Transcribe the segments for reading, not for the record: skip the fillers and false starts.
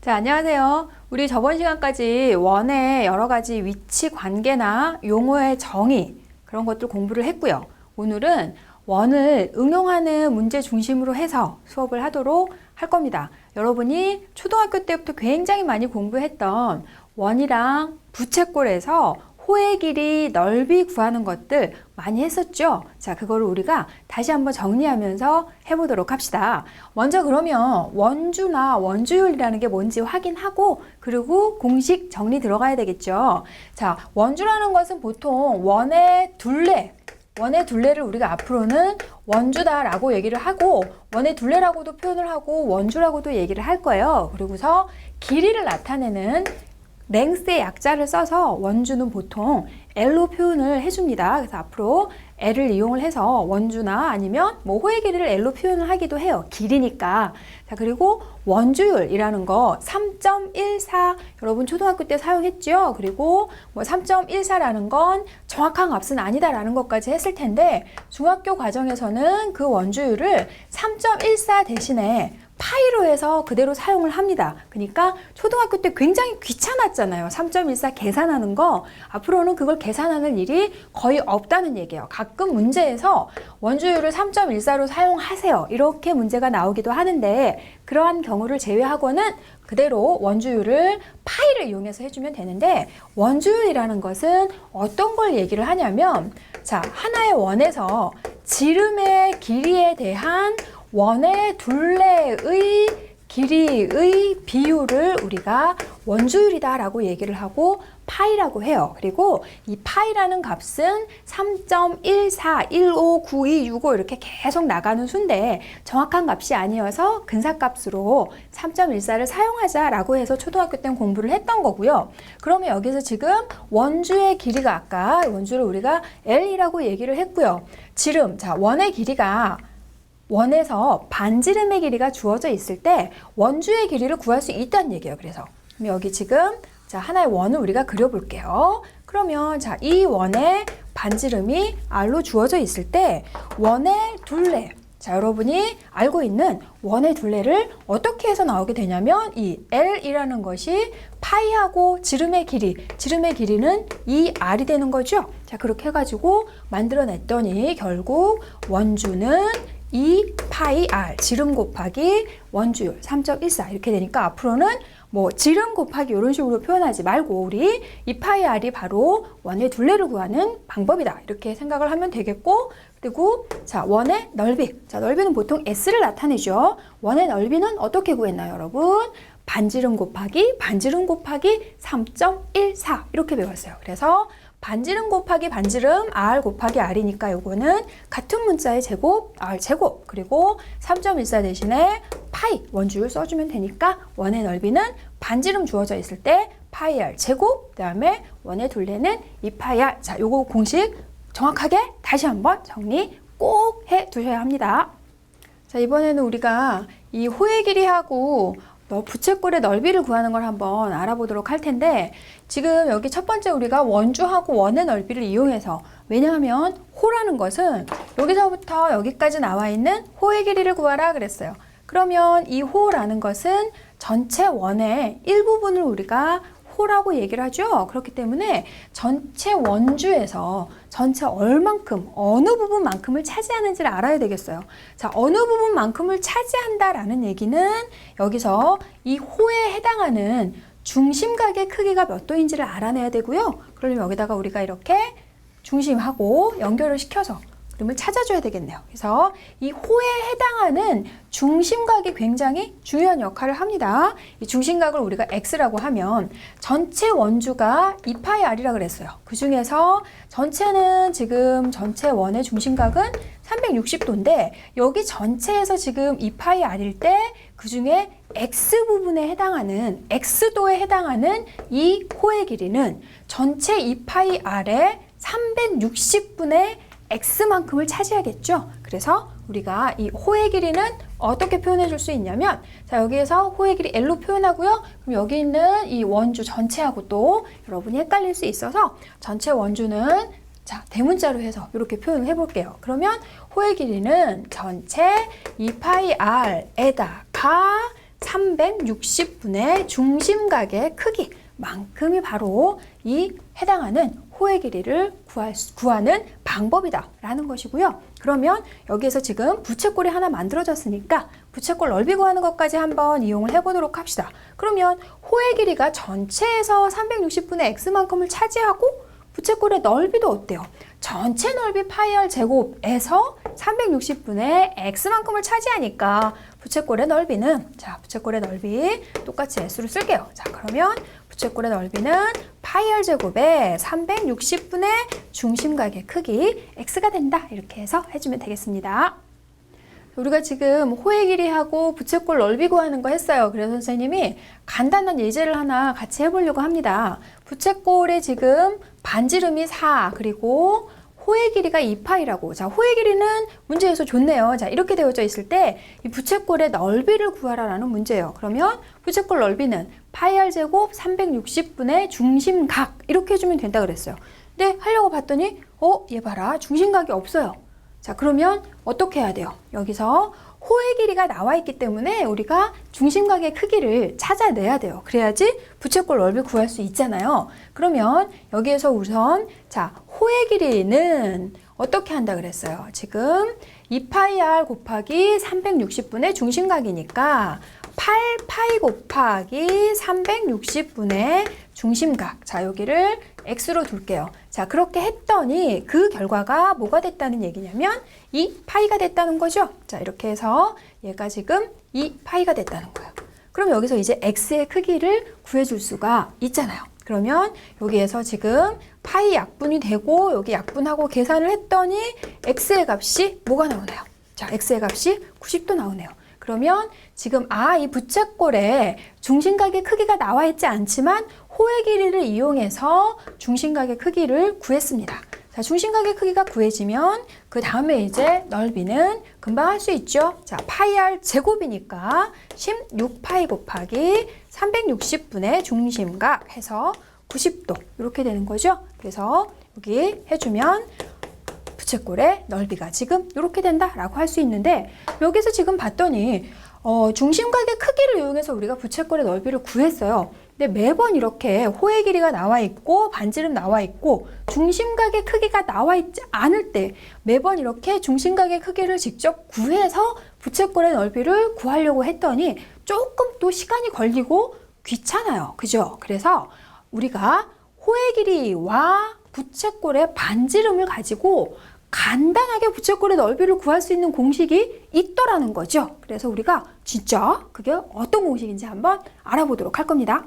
자, 안녕하세요. 우리 저번 시간까지 원의 여러 가지 위치 관계나 용어의 정의 그런 것들 공부를 했고요. 오늘은 원을 응용하는 문제 중심으로 해서 수업을 하도록 할 겁니다. 여러분이 초등학교 때부터 굉장히 많이 공부했던 원이랑 부채꼴에서 호의 길이, 넓이 구하는 것들 많이 했었죠? 자, 그거를 우리가 다시 한번 정리하면서 해보도록 합시다. 먼저 그러면 원주나 원주율이라는 게 뭔지 확인하고 그리고 공식 정리 들어가야 되겠죠? 자, 원주라는 것은 보통 원의 둘레를 우리가 앞으로는 원주다라고 얘기를 하고 원의 둘레라고도 표현을 하고 원주라고도 얘기를 할 거예요. 그리고서 길이를 나타내는 랭스의 약자를 써서 원주는 보통 L로 표현을 해줍니다. 그래서 앞으로 L을 이용을 해서 원주나 아니면 뭐 호의 길이를 L로 표현을 하기도 해요. 길이니까. 자, 그리고 원주율이라는 거 3.14 여러분 초등학교 때 사용했죠? 그리고 뭐 3.14라는 건 정확한 값은 아니다라는 것까지 했을 텐데 중학교 과정에서는 그 원주율을 3.14 대신에 파이로 해서 그대로 사용을 합니다. 그러니까 초등학교 때 굉장히 귀찮았잖아요. 3.14 계산하는 거. 앞으로는 그걸 계산하는 일이 거의 없다는 얘기예요. 가끔 문제에서 원주율을 3.14로 사용하세요. 이렇게 문제가 나오기도 하는데 그러한 경우를 제외하고는 그대로 원주율을 파이를 이용해서 해주면 되는데 원주율이라는 것은 어떤 걸 얘기를 하냐면 자, 하나의 원에서 지름의 길이에 대한 원의 둘레의 길이의 비율을 우리가 원주율이다 라고 얘기를 하고 파이라고 해요. 그리고 이 파이라는 값은 3.14, 15, 92, 65 이렇게 계속 나가는 수인데 정확한 값이 아니어서 근사값으로 3.14를 사용하자라고 해서 초등학교 때 공부를 했던 거고요. 그러면 여기서 지금 원주의 길이가 아까 원주를 우리가 L이라고 얘기를 했고요. 지름, 자 원의 길이가 원에서 반지름의 길이가 주어져 있을 때 원주의 길이를 구할 수 있다는 얘기예요. 그래서 여기 지금 자 하나의 원을 우리가 그려볼게요. 그러면 자 이 원의 반지름이 R로 주어져 있을 때 원의 둘레 자 여러분이 알고 있는 원의 둘레를 어떻게 해서 나오게 되냐면 이 L이라는 것이 파이하고 지름의 길이는 이 R이 되는 거죠. 자 그렇게 해가지고 만들어냈더니 결국 원주는 2 파이 R 지름 곱하기 원주율 3.14 이렇게 되니까 앞으로는 뭐 지름 곱하기 이런 식으로 표현하지 말고 우리 2 파이 R이 바로 원의 둘레를 구하는 방법이다 이렇게 생각을 하면 되겠고 그리고 자 원의 넓이 자 넓이는 보통 S를 나타내죠. 원의 넓이는 어떻게 구했나요 여러분? 반지름 곱하기 3.14 이렇게 배웠어요. 그래서 반지름 곱하기 반지름 R 곱하기 R이니까 요거는 같은 문자의 제곱 R 제곱 그리고 3.14 대신에 파이 원주율 써주면 되니까 원의 넓이는 반지름 주어져 있을 때 파이 R 제곱 그 다음에 원의 둘레는 2파이 R 자 요거 공식 정확하게 다시 한번 정리 꼭 해 두셔야 합니다. 자 이번에는 우리가 이 호의 길이하고 부채꼴의 넓이를 구하는 걸 한번 알아보도록 할 텐데 지금 여기 첫 번째 우리가 원주하고 원의 넓이를 이용해서 왜냐하면 호라는 것은 여기서부터 여기까지 나와 있는 호의 길이를 구하라 그랬어요. 그러면 이 호라는 것은 전체 원의 일부분을 우리가 호라고 얘기를 하죠. 그렇기 때문에 전체 원주에서 전체 얼만큼 어느 부분만큼을 차지하는지를 알아야 되겠어요. 자, 어느 부분만큼을 차지한다라는 얘기는 여기서 이 호에 해당하는 중심각의 크기가 몇 도인지를 알아내야 되고요. 그러면 여기다가 우리가 이렇게 중심하고 연결을 시켜서 그림을 찾아줘야 되겠네요. 그래서 이 호에 해당하는 중심각이 굉장히 중요한 역할을 합니다. 이 중심각을 우리가 X라고 하면 전체 원주가 2파이 R이라 그랬어요. 그 중에서 전체는 지금 전체 원의 중심각은 360도인데 여기 전체에서 지금 2파이 R일 때 그 중에 X 부분에 해당하는 X도에 해당하는 이 호의 길이는 전체 2파이 R의 360분의 X만큼을 차지하겠죠. 그래서 우리가 이 호의 길이는 어떻게 표현해 줄 수 있냐면 자 여기에서 호의 길이 L로 표현하고요. 그럼 여기 있는 이 원주 전체하고 또 여러분이 헷갈릴 수 있어서 전체 원주는 자 대문자로 해서 이렇게 표현을 해볼게요. 그러면 호의 길이는 전체 2파이 R에다가 360분의 중심각의 크기만큼이 바로 이 해당하는 호의 길이를 구하는 방법이다 라는 것이고요. 그러면 여기에서 지금 부채꼴이 하나 만들어졌으니까 부채꼴 넓이 구하는 것까지 한번 이용을 해보도록 합시다. 그러면 호의 길이가 전체에서 360분의 x만큼을 차지하고 부채꼴의 넓이도 어때요? 전체 넓이 파이 r 제곱에서 360분의 x만큼을 차지하니까 부채꼴의 넓이는, 자, 부채꼴의 넓이 똑같이 s로 쓸게요. 자, 그러면 부채꼴의 넓이는 파이 r 제곱에 360분의 중심각의 크기 x가 된다. 이렇게 해서 해주면 되겠습니다. 우리가 지금 호의 길이하고 부채꼴 넓이 구하는 거 했어요. 그래서 선생님이 간단한 예제를 하나 같이 해보려고 합니다. 부채꼴에 지금 반지름이 4, 그리고 호의 길이가 2파이라고. 자, 호의 길이는 문제에서 줬네요. 자, 이렇게 되어져 있을 때 이 부채꼴의 넓이를 구하라라는 문제예요. 그러면 부채꼴 넓이는 파이 r 제곱 360분의 중심각 이렇게 해주면 된다 그랬어요. 근데 하려고 봤더니 얘 봐라. 중심각이 없어요. 자, 그러면 어떻게 해야 돼요? 여기서 호의 길이가 나와 있기 때문에 우리가 중심각의 크기를 찾아내야 돼요. 그래야지 부채꼴 넓이 구할 수 있잖아요. 그러면 여기에서 우선 자, 호의 길이는 어떻게 한다 그랬어요? 지금 2파이 r 곱하기 360분의 중심각이니까 8파이 곱하기 360분의 중심각. 자, 여기를 x로 둘게요. 자, 그렇게 했더니 그 결과가 뭐가 됐다는 얘기냐면 2파이가 됐다는 거죠. 자, 이렇게 해서 얘가 지금 2파이가 됐다는 거예요. 그럼 여기서 이제 x의 크기를 구해줄 수가 있잖아요. 그러면 여기에서 지금 파이 약분이 되고 여기 약분하고 계산을 했더니 x의 값이 뭐가 나오나요? 자, x의 값이 90도 나오네요. 그러면 지금 이 부채꼴에 중심각의 크기가 나와 있지 않지만 호의 길이를 이용해서 중심각의 크기를 구했습니다. 자, 중심각의 크기가 구해지면 그 다음에 이제 넓이는 금방 할 수 있죠. 자, 파이 r 제곱이니까 16파이 곱하기 360분의 중심각 해서 90도 이렇게 되는 거죠. 그래서 여기 해주면 부채꼴의 넓이가 지금 이렇게 된다라고 할 수 있는데 여기서 지금 봤더니 중심각의 크기를 이용해서 우리가 부채꼴의 넓이를 구했어요. 근데 매번 이렇게 호의 길이가 나와 있고 반지름 나와 있고 중심각의 크기가 나와 있지 않을 때 매번 이렇게 중심각의 크기를 직접 구해서 부채꼴의 넓이를 구하려고 했더니 조금 또 시간이 걸리고 귀찮아요. 그죠? 그래서 우리가 호의 길이와 부채꼴의 반지름을 가지고 간단하게 부채꼴의 넓이를 구할 수 있는 공식이 있더라는 거죠. 그래서 우리가 진짜 그게 어떤 공식인지 한번 알아보도록 할 겁니다.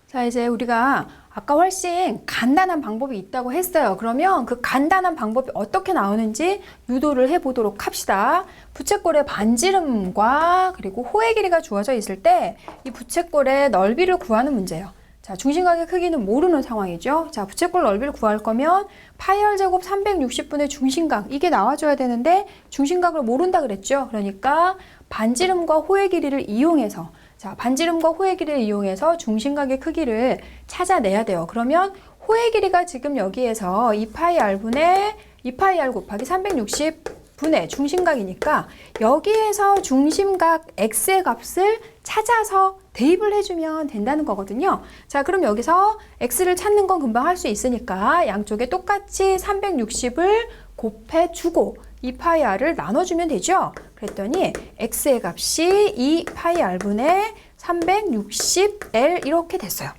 자, 이제 우리가 아까 훨씬 간단한 방법이 있다고 했어요. 그러면 그 간단한 방법이 어떻게 나오는지 유도를 해보도록 합시다. 부채꼴의 반지름과 그리고 호의 길이가 주어져 있을 때 이 부채꼴의 넓이를 구하는 문제예요. 자, 중심각의 크기는 모르는 상황이죠. 자, 부채꼴 넓이를 구할 거면 파이 r 제곱 360분의 중심각 이게 나와줘야 되는데 중심각을 모른다 그랬죠. 그러니까 반지름과 호의 길이를 이용해서 자, 반지름과 호의 길이를 이용해서 중심각의 크기를 찾아내야 돼요. 그러면 호의 길이가 지금 여기에서 2파이 r분의 2파이 r 곱하기 360분의 중심각이니까 여기에서 중심각 x의 값을 찾아서 대입을 해주면 된다는 거거든요. 자, 그럼 여기서 x를 찾는 건 금방 할 수 있으니까 양쪽에 똑같이 360을 곱해주고 2파이 r을 나눠주면 되죠. 그랬더니 x의 값이 2파이 r분의 360l 이렇게 됐어요.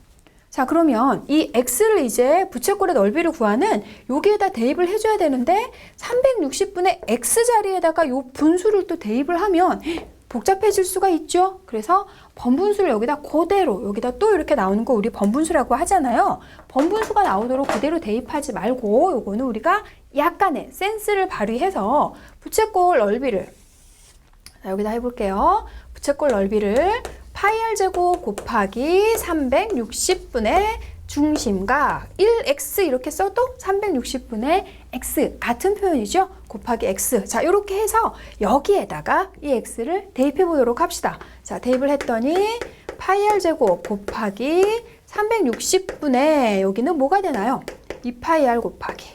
자, 그러면 이 x를 이제 부채꼴의 넓이를 구하는 여기에다 대입을 해줘야 되는데 360분의 x 자리에다가 요 분수를 또 대입을 하면 복잡해질 수가 있죠. 그래서 번분수를 여기다 그대로 여기다 또 이렇게 나오는 거 우리 번분수라고 하잖아요. 번분수가 나오도록 그대로 대입하지 말고 요거는 우리가 약간의 센스를 발휘해서 부채꼴 넓이를 자, 여기다 해볼게요. 부채꼴 넓이를 파이 r 제곱 곱하기 360분의 중심각 1x 이렇게 써도 360분의 x 같은 표현이죠. 곱하기 x. 자, 이렇게 해서 여기에다가 이 x를 대입해 보도록 합시다. 자, 대입을 했더니 파이 r 제곱 곱하기 360분의 여기는 뭐가 되나요? 2파이 r 곱하기.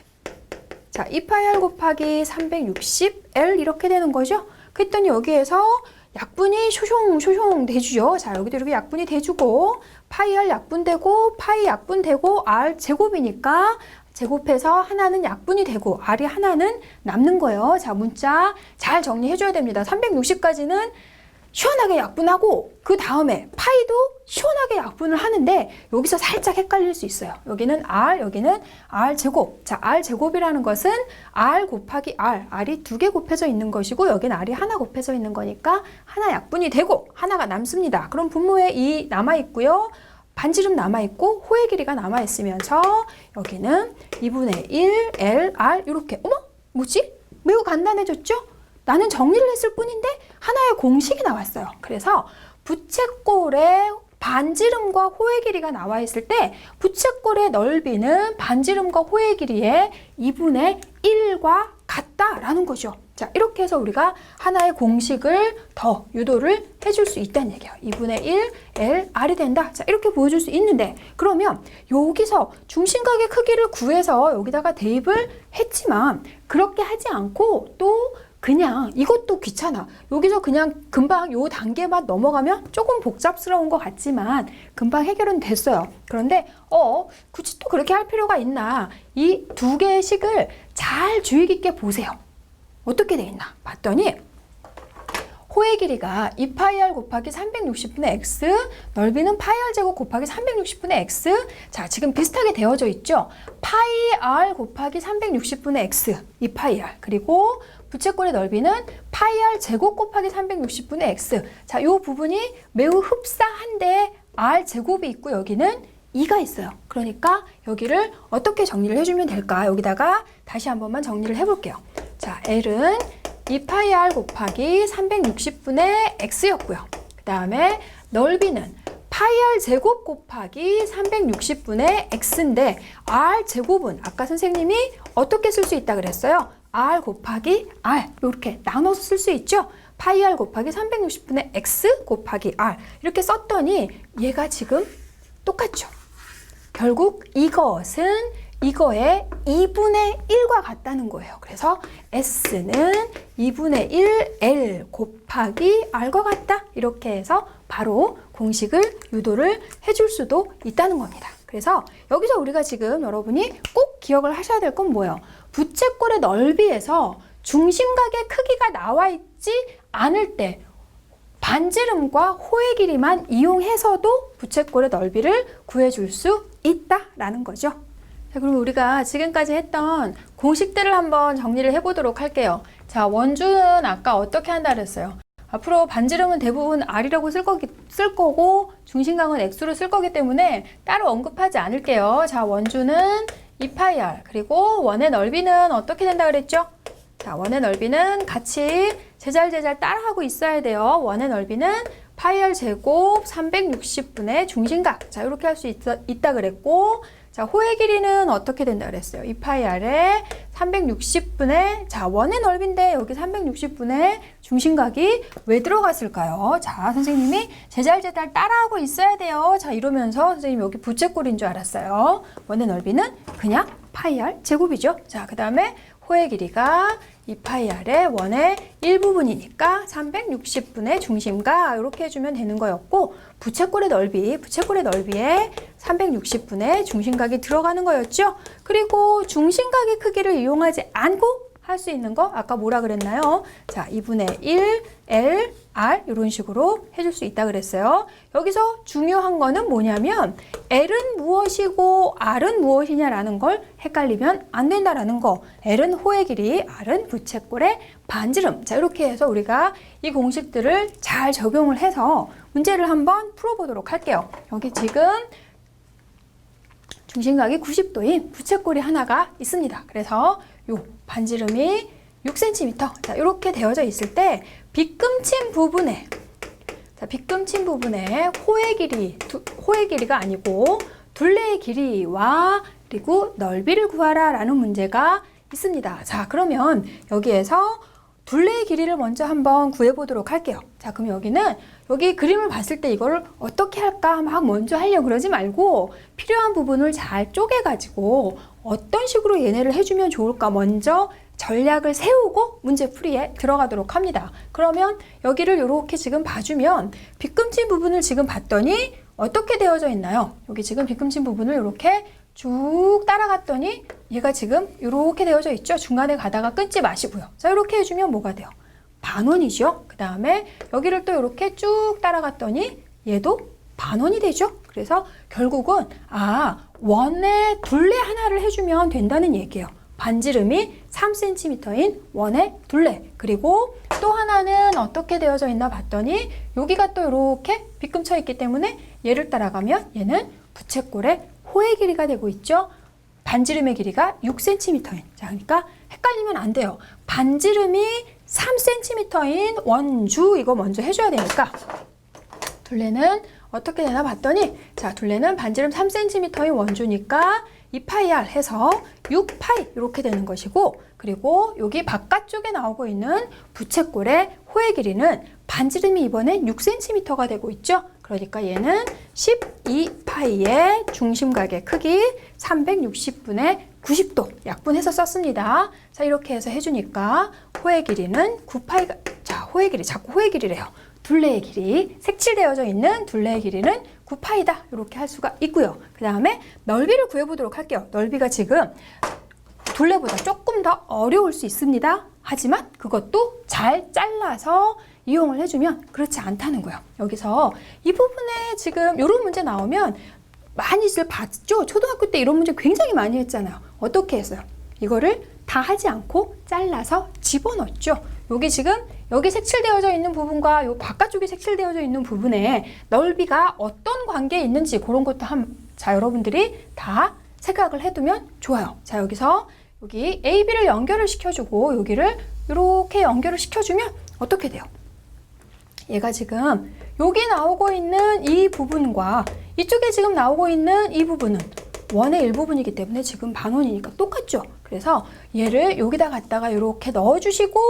자, 2파이 r 곱하기 360l 이렇게 되는 거죠. 그랬더니 여기에서 약분이 쇼숑 돼주죠. 자, 여기도 이렇게 약분이 돼주고, 파이 r 약분되고, 파이 약분되고, r 제곱이니까 제곱해서 하나는 약분이 되고, r이 하나는 남는 거예요. 자, 문자 잘 정리해줘야 됩니다. 360까지는 시원하게 약분하고 그 다음에 파이도 시원하게 약분을 하는데 여기서 살짝 헷갈릴 수 있어요. 여기는 r, 여기는 r제곱. 자, r제곱이라는 것은 r 곱하기 r이 두 개 곱해져 있는 것이고 여기는 r이 하나 곱해져 있는 거니까 하나 약분이 되고 하나가 남습니다. 그럼 분모에 2 남아있고요. 반지름 남아있고 호의 길이가 남아있으면서 여기는 2분의 1 L, R 이렇게 어머? 뭐지? 매우 간단해졌죠? 나는 정리를 했을 뿐인데 하나의 공식이 나왔어요. 그래서 부채꼴의 반지름과 호의 길이가 나와 있을 때 부채꼴의 넓이는 반지름과 호의 길이의 2분의 1과 같다라는 거죠. 자, 이렇게 해서 우리가 하나의 공식을 더 유도를 해줄 수 있다는 얘기예요. 2분의 1 L, R이 된다. 자, 이렇게 보여줄 수 있는데 그러면 여기서 중심각의 크기를 구해서 여기다가 대입을 했지만 그렇게 하지 않고 또 그냥 이것도 귀찮아. 여기서 그냥 금방 요 단계만 넘어가면 조금 복잡스러운 것 같지만 금방 해결은 됐어요. 그런데 굳이 또 그렇게 할 필요가 있나? 이 두 개의 식을 잘 주의 깊게 보세요. 어떻게 돼 있나? 봤더니 호의 길이가 2파이 r 곱하기 360분의 x, 넓이는 파이 r 제곱 곱하기 360분의 x. 자, 지금 비슷하게 되어져 있죠? 파이 r 곱하기 360분의 x, 2파이 r. 그리고 부채꼴의 넓이는 파이 r 제곱 곱하기 360분의 x. 자, 이 부분이 매우 흡사한데 r 제곱이 있고 여기는 2가 있어요. 그러니까 여기를 어떻게 정리를 해주면 될까? 여기다가 다시 한 번만 정리를 해볼게요. 자, L은 2파이 r 곱하기 360분의 x였고요. 그 다음에 넓이는 파이 r 제곱 곱하기 360분의 x인데 r 제곱은 아까 선생님이 어떻게 쓸 수 있다 그랬어요? r 곱하기 r 이렇게 나눠서 쓸 수 있죠? 파이 r 곱하기 360분의 x 곱하기 r 이렇게 썼더니 얘가 지금 똑같죠? 결국 이것은 이거의 2분의 1과 같다는 거예요. 그래서 S는 2분의 1 L 곱하기 R과 같다. 이렇게 해서 바로 공식을 유도를 해줄 수도 있다는 겁니다. 그래서 여기서 우리가 지금 여러분이 꼭 기억을 하셔야 될 건 뭐예요? 부채꼴의 넓이에서 중심각의 크기가 나와 있지 않을 때 반지름과 호의 길이만 이용해서도 부채꼴의 넓이를 구해줄 수 있다라는 거죠. 자, 그럼 우리가 지금까지 했던 공식들을 한번 정리를 해보도록 할게요. 자, 원주는 아까 어떻게 한다 그랬어요? 앞으로 반지름은 대부분 R이라고 쓸 거고 중심각은 X로 쓸 거기 때문에 따로 언급하지 않을게요. 자, 원주는 2파이 R 그리고 원의 넓이는 어떻게 된다 그랬죠? 자, 원의 넓이는 같이 제잘 따라하고 있어야 돼요. 원의 넓이는 파이 r 제곱 360분의 중심각. 자, 이렇게 할 수 있다 그랬고, 자, 호의 길이는 어떻게 된다 그랬어요? 2파이 r에 360분의, 자, 원의 넓이인데 여기 360분의 중심각이 왜 들어갔을까요? 자, 선생님이 제잘 따라하고 있어야 돼요. 자, 이러면서 선생님 여기 부채꼴인 줄 알았어요. 원의 넓이는 그냥 파이 r 제곱이죠. 자, 그 다음에 호의 길이가 2파이 r의 원의 일부분이니까 360분의 중심각 이렇게 해주면 되는 거였고 부채꼴의 넓이에 360분의 중심각이 들어가는 거였죠. 그리고 중심각의 크기를 이용하지 않고 할 수 있는 거 아까 뭐라 그랬나요? 자, 2분의 1 L, R 이런 식으로 해줄 수 있다 그랬어요. 여기서 중요한 거는 뭐냐면 L은 무엇이고 R은 무엇이냐라는 걸 헷갈리면 안 된다라는 거. L은 호의 길이, R은 부채꼴의 반지름. 자, 이렇게 해서 우리가 이 공식들을 잘 적용을 해서 문제를 한번 풀어보도록 할게요. 여기 지금 중심각이 90도인 부채꼴이 하나가 있습니다. 그래서 요 반지름이 6cm. 자, 이렇게 되어져 있을 때 빗금친 부분에 호의 길이가 아니고 둘레의 길이와 그리고 넓이를 구하라 라는 문제가 있습니다. 자, 그러면 여기에서 둘레의 길이를 먼저 한번 구해보도록 할게요. 자, 그럼 여기 그림을 봤을 때 이걸 어떻게 할까 막 먼저 하려고 그러지 말고 필요한 부분을 잘 쪼개가지고 어떤 식으로 얘네를 해주면 좋을까 먼저 전략을 세우고 문제풀이에 들어가도록 합니다. 그러면 여기를 이렇게 지금 봐주면 빗금친 부분을 지금 봤더니 어떻게 되어져 있나요? 여기 지금 빗금친 부분을 이렇게 쭉 따라갔더니 얘가 지금 이렇게 되어져 있죠. 중간에 가다가 끊지 마시고요. 자, 이렇게 해주면 뭐가 돼요? 반원이죠. 그 다음에 여기를 또 이렇게 쭉 따라갔더니 얘도 반원이 되죠. 그래서 결국은 원의 둘레 하나를 해주면 된다는 얘기예요. 반지름이 3cm인 원의 둘레. 그리고 또 하나는 어떻게 되어져 있나 봤더니 여기가 또 이렇게 빗금쳐 있기 때문에 얘를 따라가면 얘는 부채꼴의 호의 길이가 되고 있죠. 반지름의 길이가 6cm인. 자, 그러니까 헷갈리면 안 돼요. 반지름이 3cm인 원주 이거 먼저 해줘야 되니까 둘레는 어떻게 되나 봤더니 자, 둘레는 반지름 3cm인 원주니까 2파이r 해서 6파이 이렇게 되는 것이고 그리고 여기 바깥쪽에 나오고 있는 부채꼴의 호의 길이는 반지름이 이번엔 6cm가 되고 있죠. 그러니까 얘는 12파이의 중심각의 크기 360분의 90도 약분해서 썼습니다. 자, 이렇게 해서 해주니까 호의 길이는 9파이가 자, 호의 길이 자꾸 호의 길이래요. 둘레의 길이 색칠되어져 있는 둘레의 길이는 9파이다 이렇게 할 수가 있고요. 그 다음에 넓이를 구해보도록 할게요. 넓이가 지금 둘레보다 조금 더 어려울 수 있습니다. 하지만 그것도 잘 잘라서 이용을 해주면 그렇지 않다는 거예요. 여기서 이 부분에 지금 이런 문제 나오면 많이들 봤죠? 초등학교 때 이런 문제 굉장히 많이 했잖아요. 어떻게 했어요? 이거를 다 하지 않고 잘라서 집어넣었죠. 여기 지금 여기 색칠되어져 있는 부분과 요 바깥쪽에 색칠되어져 있는 부분에 넓이가 어떤 관계에 있는지 그런 것도 자, 여러분들이 다 생각을 해두면 좋아요. 자, 여기서 여기 A, B를 연결을 시켜주고 여기를 이렇게 연결을 시켜주면 어떻게 돼요? 얘가 지금 여기 나오고 있는 이 부분과 이쪽에 지금 나오고 있는 이 부분은 원의 일부분이기 때문에 지금 반원이니까 똑같죠. 그래서 얘를 여기다 갖다가 이렇게 넣어주시고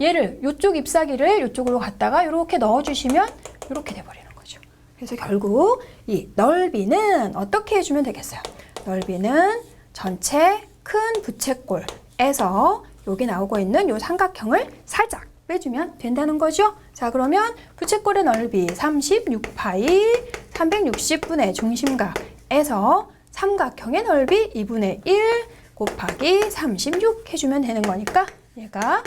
얘를 이쪽 잎사귀를 이쪽으로 갖다가 이렇게 넣어주시면 이렇게 돼버리는 거죠. 그래서 결국 이 넓이는 어떻게 해주면 되겠어요? 넓이는 전체 큰 부채꼴에서 여기 나오고 있는 이 삼각형을 살짝 빼주면 된다는 거죠. 자, 그러면 부채꼴의 넓이 36파이 360분의 중심각에서 삼각형의 넓이 2분의 1 곱하기 36 해주면 되는 거니까 얘가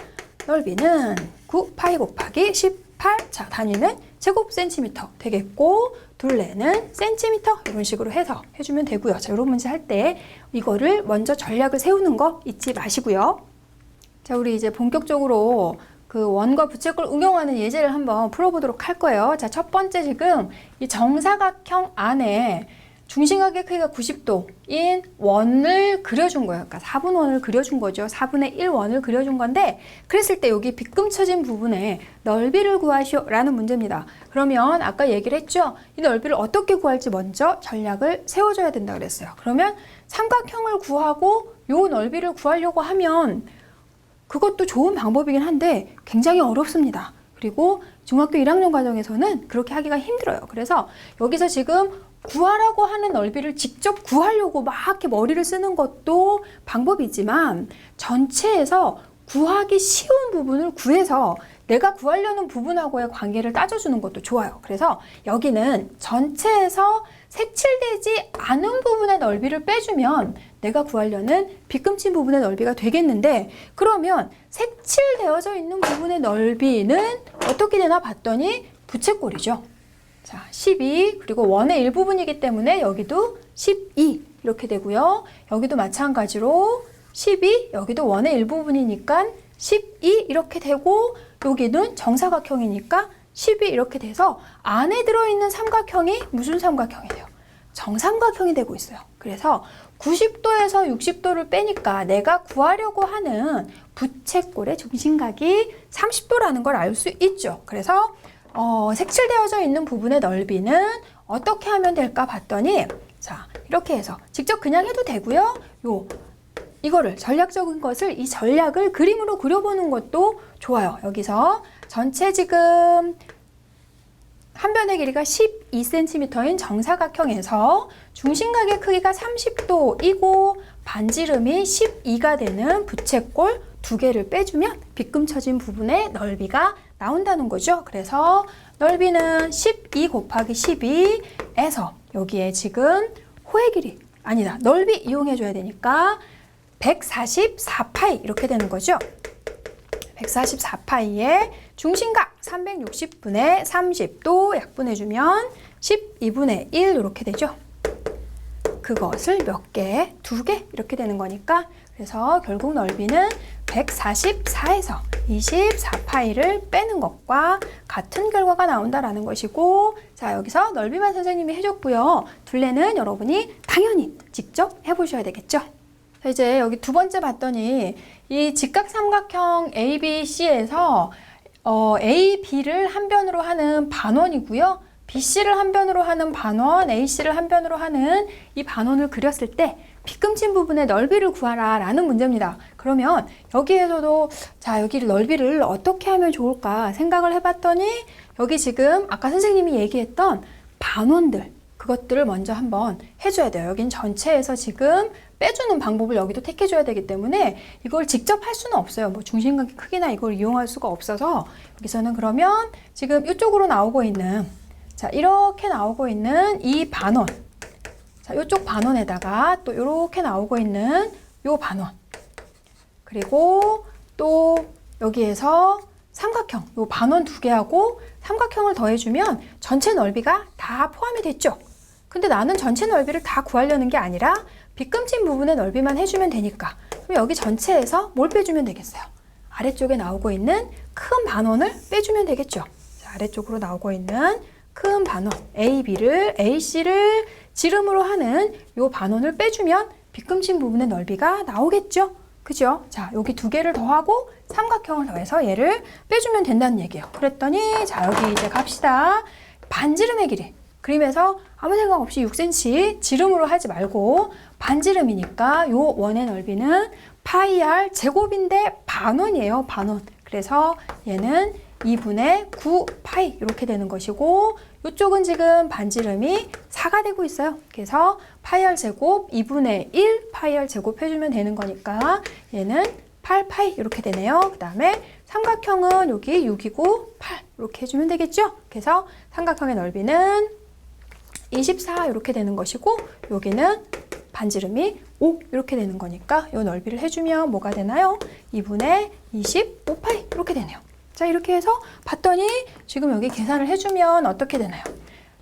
넓이는 9파이 곱하기 18 자, 단위는 제곱센티미터 되겠고 둘레는 센티미터 이런 식으로 해서 해주면 되고요. 자, 이런 문제 할 때 이거를 먼저 전략을 세우는 거 잊지 마시고요. 자, 우리 이제 본격적으로 그 원과 부채꼴 응용하는 예제를 한번 풀어보도록 할 거예요. 자, 첫 번째 지금 이 정사각형 안에 중심각의 크기가 90도인 원을 그려준 거예요. 그러니까 4분원을 그려준 거죠. 4분의 1원을 그려준 건데 그랬을 때 여기 빗금쳐진 부분에 넓이를 구하시오 라는 문제입니다. 그러면 아까 얘기를 했죠. 이 넓이를 어떻게 구할지 먼저 전략을 세워줘야 된다 그랬어요. 그러면 삼각형을 구하고 요 넓이를 구하려고 하면 그것도 좋은 방법이긴 한데 굉장히 어렵습니다. 그리고 중학교 1학년 과정에서는 그렇게 하기가 힘들어요. 그래서 여기서 지금 구하라고 하는 넓이를 직접 구하려고 막 이렇게 머리를 쓰는 것도 방법이지만 전체에서 구하기 쉬운 부분을 구해서 내가 구하려는 부분하고의 관계를 따져주는 것도 좋아요. 그래서 여기는 전체에서 색칠되지 않은 부분의 넓이를 빼주면 내가 구하려는 빗금친 부분의 넓이가 되겠는데 그러면 색칠되어져 있는 부분의 넓이는 어떻게 되나 봤더니 부채꼴이죠. 자, 12 그리고 원의 일부분이기 때문에 여기도 12 이렇게 되고요. 여기도 마찬가지로 12 여기도 원의 일부분이니까 12 이렇게 되고 여기는 정사각형이니까 12 이렇게 돼서 안에 들어있는 삼각형이 무슨 삼각형이에요? 정삼각형이 되고 있어요. 그래서 90도에서 60도를 빼니까 내가 구하려고 하는 부채꼴의 중심각이 30도라는 걸 알 수 있죠. 그래서 색칠되어져 있는 부분의 넓이는 어떻게 하면 될까 봤더니 자, 이렇게 해서 직접 그냥 해도 되고요. 이거를 전략적인 것을 이 전략을 그림으로 그려보는 것도 좋아요. 여기서 전체 지금 한 변의 길이가 12cm인 정사각형에서 중심각의 크기가 30도이고 반지름이 12가 되는 부채꼴 두 개를 빼주면 빗금쳐진 부분의 넓이가 나온다는 거죠. 그래서 넓이는 12 곱하기 12에서 여기에 지금 호의 길이 아니다. 넓이 이용해줘야 되니까 144파이 이렇게 되는 거죠. 144파이에 중심각 360분의 30도 약분해주면 12분의 1 이렇게 되죠. 그것을 몇 개? 두 개 이렇게 되는 거니까 그래서 결국 넓이는 144에서 24파이를 빼는 것과 같은 결과가 나온다라는 것이고 자 여기서 넓이만 선생님이 해줬고요. 둘레는 여러분이 당연히 직접 해보셔야 되겠죠. 자, 이제 여기 두 번째 봤더니 이 직각삼각형 ABC에서 AB를 한 변으로 하는 반원이고요. BC를 한 변으로 하는 반원, AC를 한 변으로 하는 이 반원을 그렸을 때 빗금친 부분의 넓이를 구하라 라는 문제입니다. 그러면 여기에서도 자 여기 넓이를 어떻게 하면 좋을까 생각을 해봤더니 여기 지금 아까 선생님이 얘기했던 반원들 그것들을 먼저 한번 해줘야 돼요. 여긴 전체에서 지금 빼주는 방법을 여기도 택해줘야 되기 때문에 이걸 직접 할 수는 없어요. 뭐 중심각의 크기나 이걸 이용할 수가 없어서 여기서는 그러면 지금 이쪽으로 나오고 있는 자 이렇게 나오고 있는 이 반원 자 이쪽 반원에다가 또 이렇게 나오고 있는 요 반원 그리고 또 여기에서 삼각형 요 반원 두 개하고 삼각형을 더해주면 전체 넓이가 다 포함이 됐죠. 근데 나는 전체 넓이를 다 구하려는 게 아니라 빗금친 부분의 넓이만 해주면 되니까 그럼 여기 전체에서 뭘 빼주면 되겠어요? 아래쪽에 나오고 있는 큰 반원을 빼주면 되겠죠. 자, 아래쪽으로 나오고 있는 큰 반원 AC를 지름으로 하는 요 반원을 빼주면 빗금친 부분의 넓이가 나오겠죠. 그죠? 자, 여기 두 개를 더하고 삼각형을 더해서 얘를 빼주면 된다는 얘기예요. 그랬더니 자, 여기 이제 갑시다. 반지름의 길이. 그림에서 아무 생각 없이 6cm 지름으로 하지 말고 반지름이니까 요 원의 넓이는 파이 r 제곱인데 반원이에요. 반원. 그래서 얘는 2분의 9파이 이렇게 되는 것이고 이쪽은 지금 반지름이 4가 되고 있어요. 그래서 파이 r 제곱 2분의 1 파이 r 제곱 해주면 되는 거니까 얘는 8파이 이렇게 되네요. 그 다음에 삼각형은 여기 6이고 8 이렇게 해주면 되겠죠. 그래서 삼각형의 넓이는 24 이렇게 되는 것이고 여기는 반지름이 5 이렇게 되는 거니까 이 넓이를 해주면 뭐가 되나요? 2분의 25파이 이렇게 되네요. 자 이렇게 해서 봤더니 지금 여기 계산을 해주면 어떻게 되나요?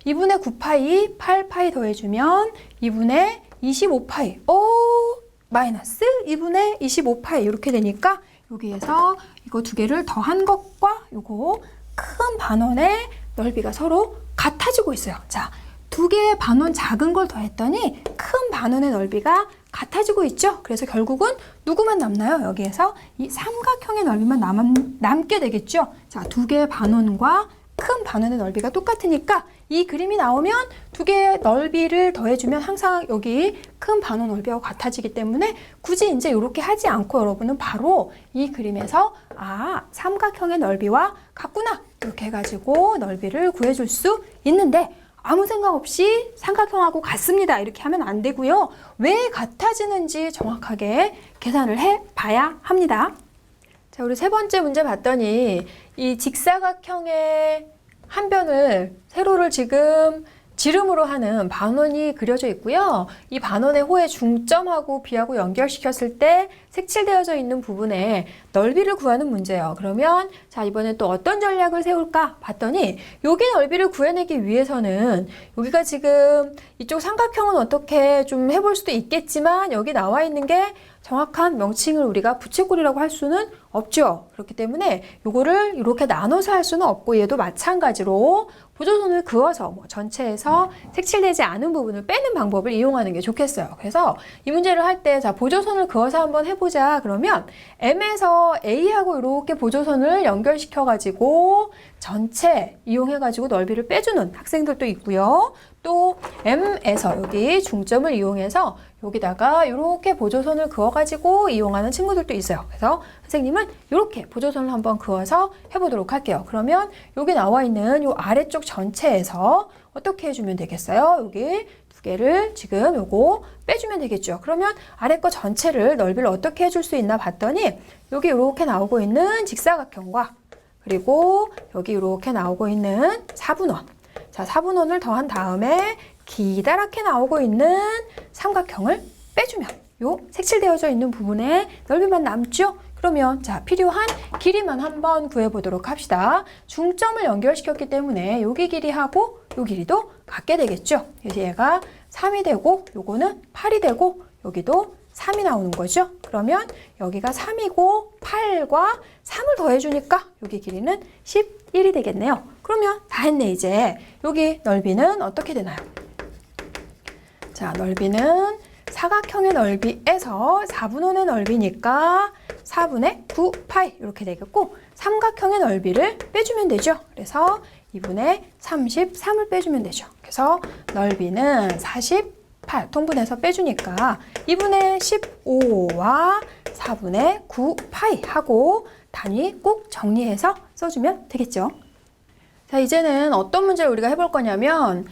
2분의 9파이 8파이 더해주면 2분의 25파이 마이너스 2분의 25파이 이렇게 되니까 여기에서 이거 두 개를 더한 것과 요거 큰 반원의 넓이가 서로 같아지고 있어요. 자, 두 개의 반원 작은 걸 더했더니 큰 반원의 넓이가 같아지고 있죠. 그래서 결국은 누구만 남나요? 여기에서 이 삼각형의 넓이만 남게 되겠죠. 자, 두 개의 반원과 큰 반원의 넓이가 똑같으니까 이 그림이 나오면 두 개의 넓이를 더해주면 항상 여기 큰 반원 넓이하고 같아지기 때문에 굳이 이제 이렇게 하지 않고 여러분은 바로 이 그림에서 삼각형의 넓이와 같구나 이렇게 해가지고 넓이를 구해줄 수 있는데 아무 생각 없이 삼각형하고 같습니다. 이렇게 하면 안 되고요. 왜 같아지는지 정확하게 계산을 해봐야 합니다. 자, 우리 세 번째 문제 봤더니 이 직사각형의 한 변을 세로를 지금 지름으로 하는 반원이 그려져 있고요. 이 반원의 호의 중점하고 B하고 연결시켰을 때 색칠되어져 있는 부분에 넓이를 구하는 문제예요. 그러면 자 이번엔 또 어떤 전략을 세울까 봤더니 여기 넓이를 구해내기 위해서는 여기가 지금 이쪽 삼각형은 어떻게 좀 해볼 수도 있겠지만 여기 나와 있는 게 정확한 명칭을 우리가 부채꼴이라고 할 수는 없죠. 그렇기 때문에 요거를 이렇게 나눠서 할 수는 없고 얘도 마찬가지로 보조선을 그어서 뭐 전체에서 색칠되지 않은 부분을 빼는 방법을 이용하는 게 좋겠어요. 그래서 이 문제를 할 때 자 보조선을 그어서 한번 해보자 그러면 M에서 A하고 이렇게 보조선을 연결시켜 가지고 전체 이용해 가지고 넓이를 빼주는 학생들도 있고요. 또 M에서 여기 중점을 이용해서 여기다가 이렇게 보조선을 그어가지고 이용하는 친구들도 있어요. 그래서 선생님은 이렇게 보조선을 한번 그어서 해보도록 할게요. 그러면 여기 나와 있는 이 아래쪽 전체에서 어떻게 해주면 되겠어요? 여기 두 두 개를 지금 요거 빼주면 되겠죠. 그러면 아래 거 전체를 넓이를 어떻게 해줄 수 있나 봤더니 여기 이렇게 나오고 있는 직사각형과 그리고 여기 이렇게 나오고 있는 4분원. 자, 4분원을 더한 다음에 기다랗게 나오고 있는 삼각형을 빼주면 요 색칠되어져 있는 부분에 넓이만 남죠? 그러면 자, 필요한 길이만 한번 구해보도록 합시다. 중점을 연결시켰기 때문에 여기 길이하고 요 길이도 같게 되겠죠? 그래서 얘가 3이 되고 요거는 8이 되고 여기도 3이 나오는 거죠? 그러면 여기가 3이고 8과 3을 더해주니까 여기 길이는 11이 되겠네요. 그러면 다 했네 이제. 여기 넓이는 어떻게 되나요? 자, 넓이는 사각형의 넓이에서 4분원의 넓이니까 4분의 9파이 이렇게 되겠고 삼각형의 넓이를 빼주면 되죠. 그래서 2분의 33을 빼주면 되죠. 그래서 넓이는 48 통분해서 빼주니까 2분의 15와 4분의 9파이 하고 단위 꼭 정리해서 써주면 되겠죠. 자, 이제는 어떤 문제를 우리가 해볼 거냐면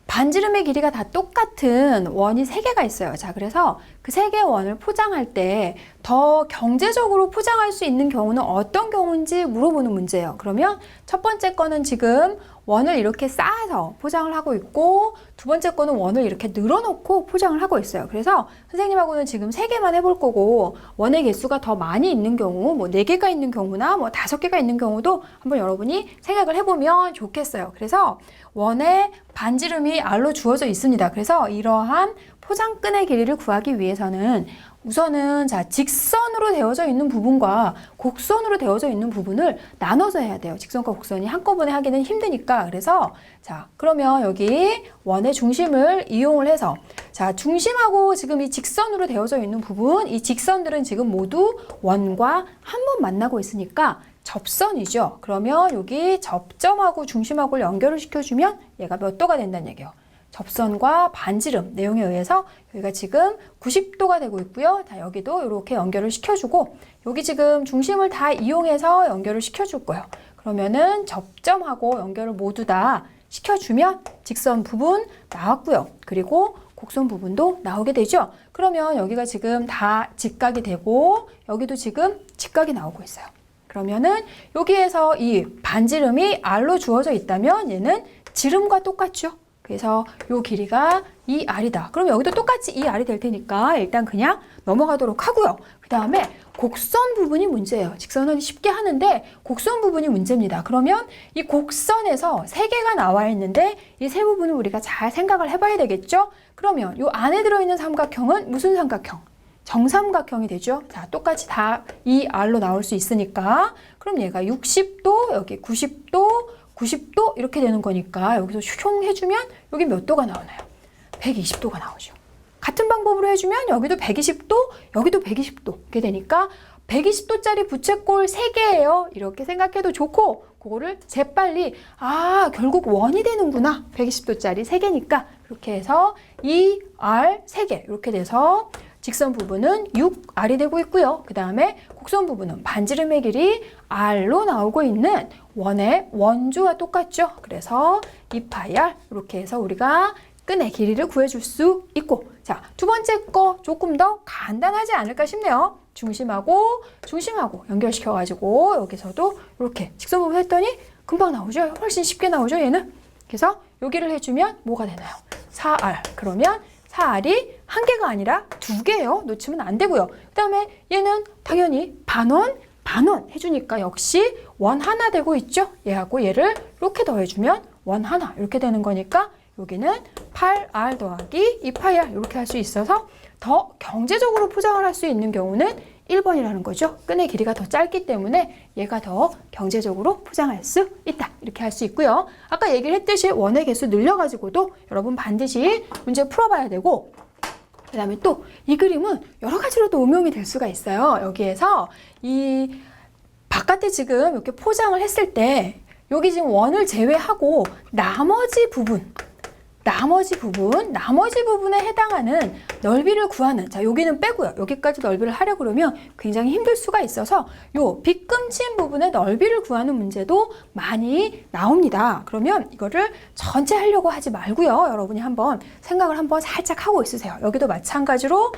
반지름의 길이가 다 똑같은 원이 3개가 있어요. 자, 그래서 그 3개의 원을 포장할 때 더 경제적으로 포장할 수 있는 경우는 어떤 경우인지 물어보는 문제예요. 그러면 첫 번째 거는 지금 원을 이렇게 쌓아서 포장을 하고 있고 두 번째 거는 원을 이렇게 늘어놓고 포장을 하고 있어요. 그래서 선생님하고는 지금 3개만 해볼 거고 원의 개수가 더 많이 있는 경우 뭐 4개가 있는 경우나 뭐 5개가 있는 경우도 한번 여러분이 생각을 해보면 좋겠어요. 그래서 원의 반지름이 R로 주어져 있습니다. 그래서 이러한 포장끈의 길이를 구하기 위해서는 우선은 자, 직선으로 되어져 있는 부분과 곡선으로 되어져 있는 부분을 나눠서 해야 돼요. 직선과 곡선이 한꺼번에 하기는 힘드니까. 그래서 자, 그러면 여기 원의 중심을 이용을 해서 자, 중심하고 지금 이 직선으로 되어져 있는 부분, 이 직선들은 지금 모두 원과 한 번 만나고 있으니까 접선이죠. 그러면 여기 접점하고 중심하고를 연결을 시켜주면 얘가 몇 도가 된다는 얘기예요. 접선과 반지름 내용에 의해서 여기가 지금 90도가 되고 있고요. 자, 여기도 이렇게 연결을 시켜주고 여기 지금 중심을 다 이용해서 연결을 시켜줄 거예요. 그러면은 접점하고 연결을 모두 다 시켜주면 직선 부분 나왔고요. 그리고 곡선 부분도 나오게 되죠. 그러면 여기가 지금 다 직각이 되고 여기도 지금 직각이 나오고 있어요. 그러면은 여기에서 이 반지름이 R로 주어져 있다면 얘는 지름과 똑같죠. 그래서 요 길이가 2R이다. 그럼 여기도 똑같이 2R이 될 테니까 일단 그냥 넘어가도록 하고요. 그 다음에 곡선 부분이 문제예요. 직선은 쉽게 하는데 곡선 부분이 문제입니다. 그러면 이 곡선에서 3개가 나와 있는데 이 세 부분을 우리가 잘 생각을 해봐야 되겠죠? 그러면 요 안에 들어있는 삼각형은 무슨 삼각형? 정삼각형이 되죠. 자, 똑같이 다 2R로 나올 수 있으니까 그럼 얘가 60도, 여기 90도, 90도 이렇게 되는 거니까 여기서 흉 해주면 여기 몇 도가 나오나요? 120도가 나오죠. 같은 방법으로 해주면 여기도 120도, 여기도 120도 이렇게 되니까 120도짜리 부채꼴 3개예요. 이렇게 생각해도 좋고 그거를 재빨리 아 결국 원이 되는구나. 120도짜리 3개니까 그렇게 해서 2R 3개 이렇게 돼서 직선 부분은 6R이 되고 있고요. 그 다음에 곡선 부분은 반지름의 길이 R로 나오고 있는 원의 원주와 똑같죠. 그래서 2파이R 이렇게 해서 우리가 끈의 길이를 구해줄 수 있고 자, 두 번째 거 조금 더 간단하지 않을까 싶네요. 중심하고 연결시켜가지고 여기서도 이렇게 직선 부분 했더니 금방 나오죠. 훨씬 쉽게 나오죠. 얘는. 그래서 여기를 해주면 뭐가 되나요? 4R. 그러면 4R이 한 개가 아니라 2개예요. 놓치면 안 되고요. 그 다음에 얘는 당연히 반원 해주니까 역시 원 하나 되고 있죠. 얘하고 얘를 이렇게 더해주면 원 하나 이렇게 되는 거니까 여기는 8R 더하기 2파이R 이렇게 할 수 있어서 더 경제적으로 포장을 할 수 있는 경우는 1번이라는 거죠. 끈의 길이가 더 짧기 때문에 얘가 더 경제적으로 포장할 수 있다. 이렇게 할 수 있고요. 아까 얘기를 했듯이 원의 개수 늘려가지고도 여러분 반드시 문제 풀어봐야 되고 그 다음에 또 이 그림은 여러 가지로 또 응용이 될 수가 있어요. 여기에서 이 바깥에 지금 이렇게 포장을 했을 때 여기 지금 원을 제외하고 나머지 부분 나머지 부분에 해당하는 넓이를 구하는, 자, 여기는 빼고요. 여기까지 넓이를 하려고 그러면 굉장히 힘들 수가 있어서 요 빗금친 부분의 넓이를 구하는 문제도 많이 나옵니다. 그러면 이거를 전체 하려고 하지 말고요. 여러분이 한번 생각을 한번 살짝 하고 있으세요. 여기도 마찬가지로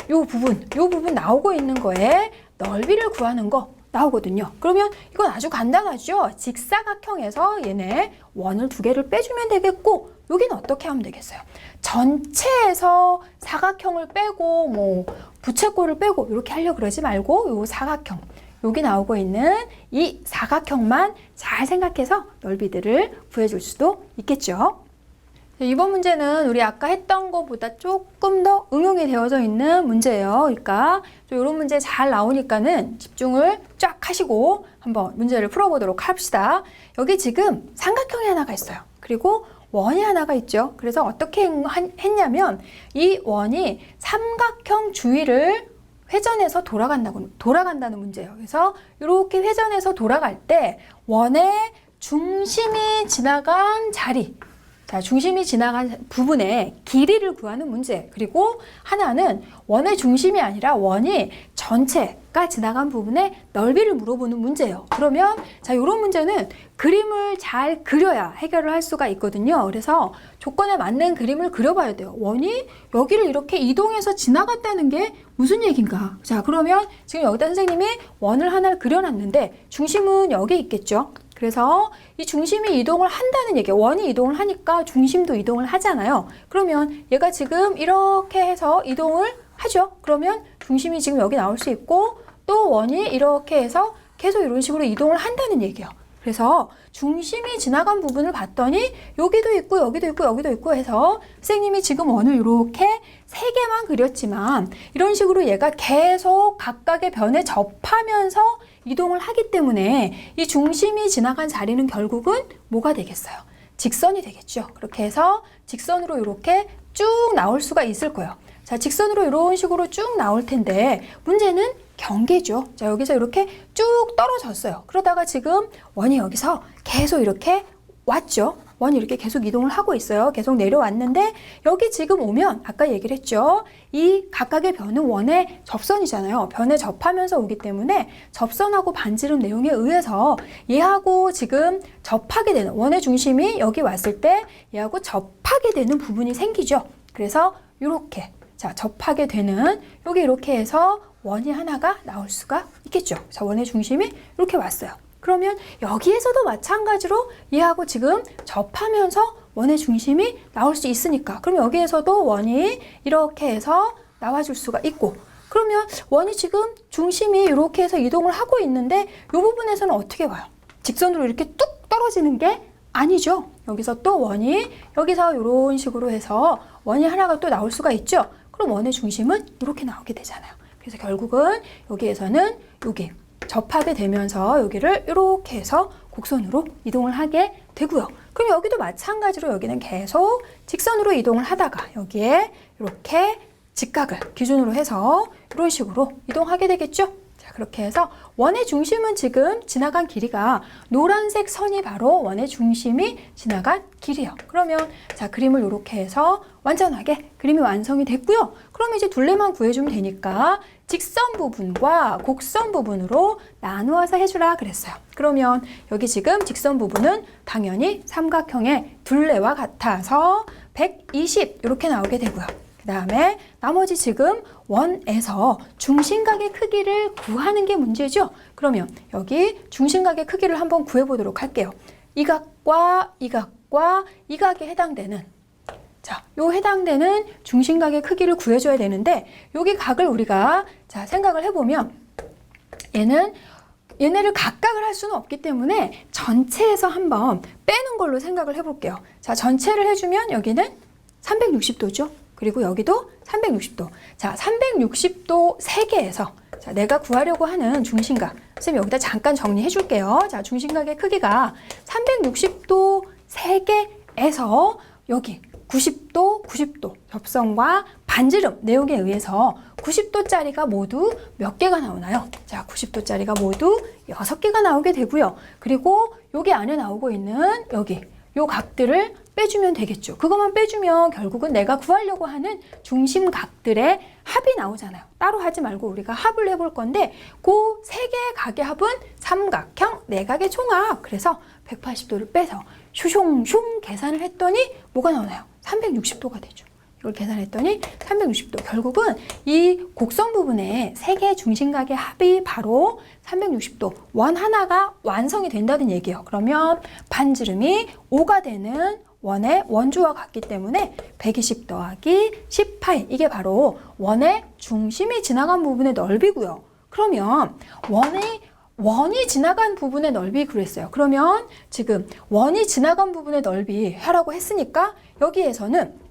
요 부분 나오고 있는 거에 넓이를 구하는 거 나오거든요. 그러면 이건 아주 간단하죠. 직사각형에서 얘네 원을 두 개를 빼주면 되겠고, 여기는 어떻게 하면 되겠어요? 전체에서 사각형을 빼고 뭐 부채꼴을 빼고 이렇게 하려고 그러지 말고 요 사각형, 여기 나오고 있는 이 사각형만 잘 생각해서 넓이들을 구해줄 수도 있겠죠. 이번 문제는 우리 아까 했던 것보다 조금 더 응용이 되어져 있는 문제예요. 그러니까 이런 문제 잘 나오니까는 집중을 쫙 하시고 한번 문제를 풀어보도록 합시다. 여기 지금 삼각형이 하나가 있어요. 그리고 원이 하나가 있죠. 그래서 어떻게 했냐면 이 원이 삼각형 주위를 회전해서 돌아간다는 문제예요. 그래서 이렇게 회전해서 돌아갈 때 원의 중심이 지나간 자리, 자, 중심이 지나간 부분의 길이를 구하는 문제. 그리고 하나는 원의 중심이 아니라 원이 전체가 지나간 부분의 넓이를 물어보는 문제예요. 그러면 자, 이런 문제는 그림을 잘 그려야 해결을 할 수가 있거든요. 그래서 조건에 맞는 그림을 그려봐야 돼요. 원이 여기를 이렇게 이동해서 지나갔다는 게 무슨 얘기인가? 자, 그러면 지금 여기다 선생님이 원을 하나를 그려놨는데 중심은 여기 있겠죠. 그래서 이 중심이 이동을 한다는 얘기예요. 원이 이동을 하니까 중심도 이동을 하잖아요. 그러면 얘가 지금 이렇게 해서 이동을 하죠. 그러면 중심이 지금 여기 나올 수 있고 또 원이 이렇게 해서 계속 이런 식으로 이동을 한다는 얘기예요. 그래서 중심이 지나간 부분을 봤더니 여기도 있고 여기도 있고 여기도 있고 해서 선생님이 지금 원을 이렇게 세 개만 그렸지만 이런 식으로 얘가 계속 각각의 변에 접하면서 이동을 하기 때문에 이 중심이 지나간 자리는 결국은 뭐가 되겠어요? 직선이 되겠죠. 그렇게 해서 직선으로 이렇게 쭉 나올 수가 있을 거예요. 자, 직선으로 이런 식으로 쭉 나올 텐데 문제는 경계죠. 자, 여기서 이렇게 쭉 떨어졌어요. 그러다가 지금 원이 여기서 계속 이렇게 왔죠. 원이 이렇게 계속 이동을 하고 있어요. 계속 내려왔는데 여기 지금 오면 아까 얘기를 했죠. 이 각각의 변은 원의 접선이잖아요. 변에 접하면서 오기 때문에 접선하고 반지름 내용에 의해서 얘하고 지금 접하게 되는 원의 중심이 여기 왔을 때 얘하고 접하게 되는 부분이 생기죠. 그래서 이렇게 자, 접하게 되는 여기 이렇게 해서 원이 하나가 나올 수가 있겠죠. 자, 원의 중심이 이렇게 왔어요. 그러면 여기에서도 마찬가지로 얘하고 지금 접하면서 원의 중심이 나올 수 있으니까 그럼 여기에서도 원이 이렇게 해서 나와줄 수가 있고 그러면 원이 지금 중심이 이렇게 해서 이동을 하고 있는데 이 부분에서는 어떻게 와요? 직선으로 이렇게 뚝 떨어지는 게 아니죠. 여기서 또 원이 여기서 이런 식으로 해서 원이 하나가 또 나올 수가 있죠. 그럼 원의 중심은 이렇게 나오게 되잖아요. 그래서 결국은 여기에서는 여기 접하게 되면서 여기를 이렇게 해서 곡선으로 이동을 하게 되고요. 그럼 여기도 마찬가지로 여기는 계속 직선으로 이동을 하다가 여기에 이렇게 직각을 기준으로 해서 이런 식으로 이동하게 되겠죠. 자, 그렇게 해서 원의 중심은 지금 지나간 길이가 노란색 선이 바로 원의 중심이 지나간 길이에요. 그러면 자, 그림을 이렇게 해서 완전하게 그림이 완성이 됐고요. 그럼 이제 둘레만 구해주면 되니까 직선 부분과 곡선 부분으로 나누어서 해주라 그랬어요. 그러면 여기 지금 직선 부분은 당연히 삼각형의 둘레와 같아서 120 이렇게 나오게 되고요. 그 다음에 나머지 지금 원에서 중심각의 크기를 구하는 게 문제죠. 그러면 여기 중심각의 크기를 한번 구해보도록 할게요. 이 각과 이 각과 이 각에 해당되는 자, 요 해당되는 중심각의 크기를 구해줘야 되는데 여기 각을 우리가 자 생각을 해보면 얘네를 각각을 할 수는 없기 때문에 전체에서 한번 빼는 걸로 생각을 해볼게요. 자, 전체를 해주면 여기는 360도죠. 그리고 여기도 360도. 자, 360도 3개에서 자, 내가 구하려고 하는 중심각. 선생님 여기다 잠깐 정리해 줄게요. 자, 중심각의 크기가 360도 3개에서 여기 90도, 90도 접선과 반지름 내용에 의해서 90도짜리가 모두 몇 개가 나오나요? 자, 90도짜리가 모두 6개가 나오게 되고요. 그리고 여기 안에 나오고 있는 여기 요 각들을 빼주면 되겠죠. 그것만 빼주면 결국은 내가 구하려고 하는 중심각들의 합이 나오잖아요. 따로 하지 말고 우리가 합을 해볼 건데 그 세 개의 각의 합은 삼각형 내각의 총합. 그래서 180도를 빼서 슈숑숑 계산을 했더니 뭐가 나오나요? 360도가 되죠. 이걸 계산했더니 360도. 결국은 이 곡선 부분에 세 개의 중심각의 합이 바로 360도 원 하나가 완성이 된다는 얘기예요. 그러면 반지름이 5가 되는 원의 원주와 같기 때문에 120 더하기 10파이, 이게 바로 원의 중심이 지나간 부분의 넓이고요. 그러면 원이 지나간 부분의 넓이 그랬어요. 그러면 지금 원이 지나간 부분의 넓이 하라고 했으니까 여기에서는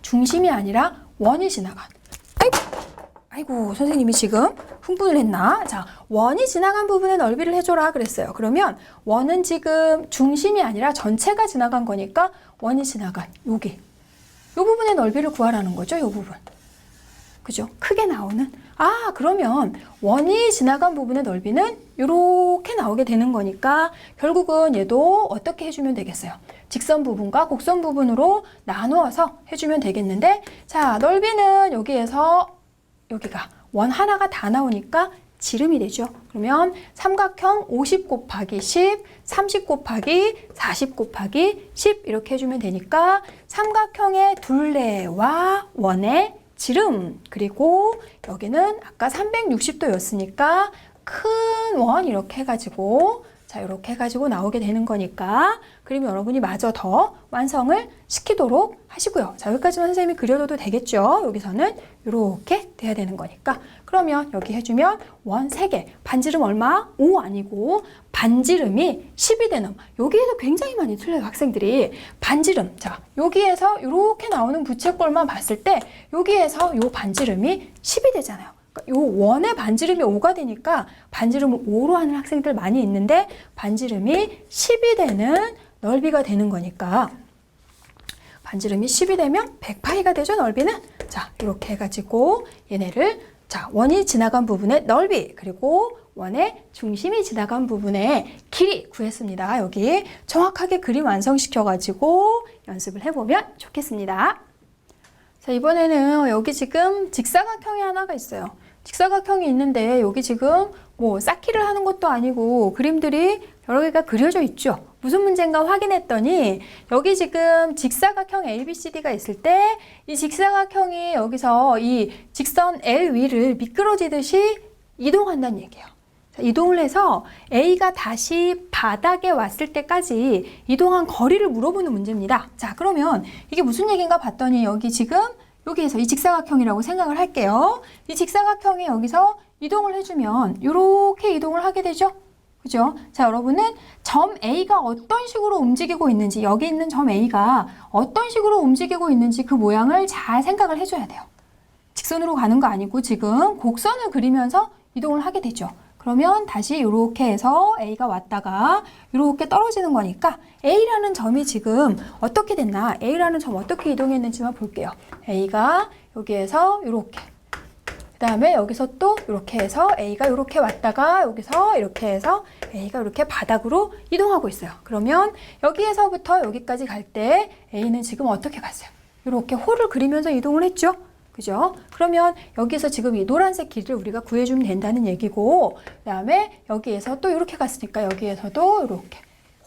중심이 아니라 원이 지나간, 아이고 선생님이 지금 흥분을 했나? 자, 원이 지나간 부분의 넓이를 해줘라 그랬어요. 그러면 원은 지금 중심이 아니라 전체가 지나간 거니까 원이 지나간 여기 이 부분의 넓이를 구하라는 거죠. 이 부분, 그죠? 크게 나오는. 그러면 원이 지나간 부분의 넓이는 이렇게 나오게 되는 거니까 결국은 얘도 어떻게 해주면 되겠어요? 직선 부분과 곡선 부분으로 나누어서 해주면 되겠는데, 자, 넓이는 여기에서 여기가 원 하나가 다 나오니까 지름이 되죠. 그러면 삼각형 50 곱하기 10, 30 곱하기 40 곱하기 10 이렇게 해주면 되니까 삼각형의 둘레와 원의 지름, 그리고 여기는 아까 360도였으니까 큰 원 이렇게 해가지고, 자, 이렇게 해가지고 나오게 되는 거니까 그러면 여러분이 마저 더 완성을 시키도록 하시고요. 자, 여기까지만 선생님이 그려둬도 되겠죠. 여기서는 이렇게 돼야 되는 거니까. 그러면 여기 해주면 원 3개, 반지름 얼마? 5 아니고 반지름이 10이 되는, 여기에서 굉장히 많이 틀려요, 학생들이. 반지름, 자, 여기에서 이렇게 나오는 부채꼴만 봤을 때 여기에서 요 반지름이 10이 되잖아요. 요 원의 반지름이 5가 되니까 반지름을 5로 하는 학생들 많이 있는데 반지름이 10이 되는 넓이가 되는 거니까 반지름이 10이 되면 100파이가 되죠, 넓이는. 자, 이렇게 해가지고 얘네를, 자, 원이 지나간 부분의 넓이 그리고 원의 중심이 지나간 부분의 길이 구했습니다. 여기 정확하게 그림 완성시켜가지고 연습을 해보면 좋겠습니다. 자, 이번에는 여기 지금 직사각형이 하나가 있어요. 직사각형이 있는데 여기 지금 뭐 쌓기를 하는 것도 아니고 그림들이 여러 개가 그려져 있죠. 무슨 문제인가 확인했더니 여기 지금 직사각형 ABCD가 있을 때 이 직사각형이 여기서 이 직선 L 위를 미끄러지듯이 이동한다는 얘기예요. 자, 이동을 해서 A가 다시 바닥에 왔을 때까지 이동한 거리를 물어보는 문제입니다. 자, 그러면 이게 무슨 얘기인가 봤더니 여기 지금 여기에서 이 직사각형이라고 생각을 할게요. 이 직사각형이 여기서 이동을 해주면 이렇게 이동을 하게 되죠. 그죠? 자, 여러분은 점 A가 어떤 식으로 움직이고 있는지, 여기 있는 점 A가 어떤 식으로 움직이고 있는지 그 모양을 잘 생각을 해줘야 돼요. 직선으로 가는 거 아니고 지금 곡선을 그리면서 이동을 하게 되죠. 그러면 다시 이렇게 해서 A가 왔다가 이렇게 떨어지는 거니까 A라는 점이 지금 어떻게 됐나, A라는 점 어떻게 이동했는지만 볼게요. A가 여기에서 이렇게, 그 다음에 여기서 또 이렇게 해서 A가 이렇게 왔다가 여기서 이렇게 해서 A가 이렇게 바닥으로 이동하고 있어요. 그러면 여기에서부터 여기까지 갈 때 A는 지금 어떻게 갔어요? 이렇게 홀을 그리면서 이동을 했죠. 그죠? 그러면 여기서 지금 이 노란색 길을 우리가 구해주면 된다는 얘기고, 그 다음에 여기에서 또 이렇게 갔으니까 여기에서도 이렇게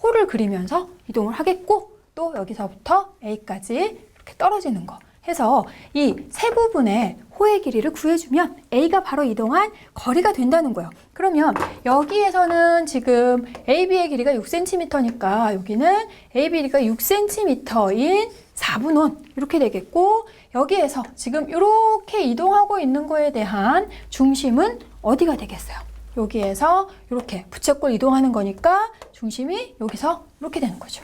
홀을 그리면서 이동을 하겠고, 또 여기서부터 A까지 이렇게 떨어지는 거 해서 이 세 부분의 호의 길이를 구해주면 A가 바로 이동한 거리가 된다는 거예요. 그러면 여기에서는 지금 AB의 길이가 6cm니까 여기는 AB가 6cm인 4분원 이렇게 되겠고, 여기에서 지금 이렇게 이동하고 있는 거에 대한 중심은 어디가 되겠어요? 여기에서 이렇게 부채꼴 이동하는 거니까 중심이 여기서 이렇게 되는 거죠.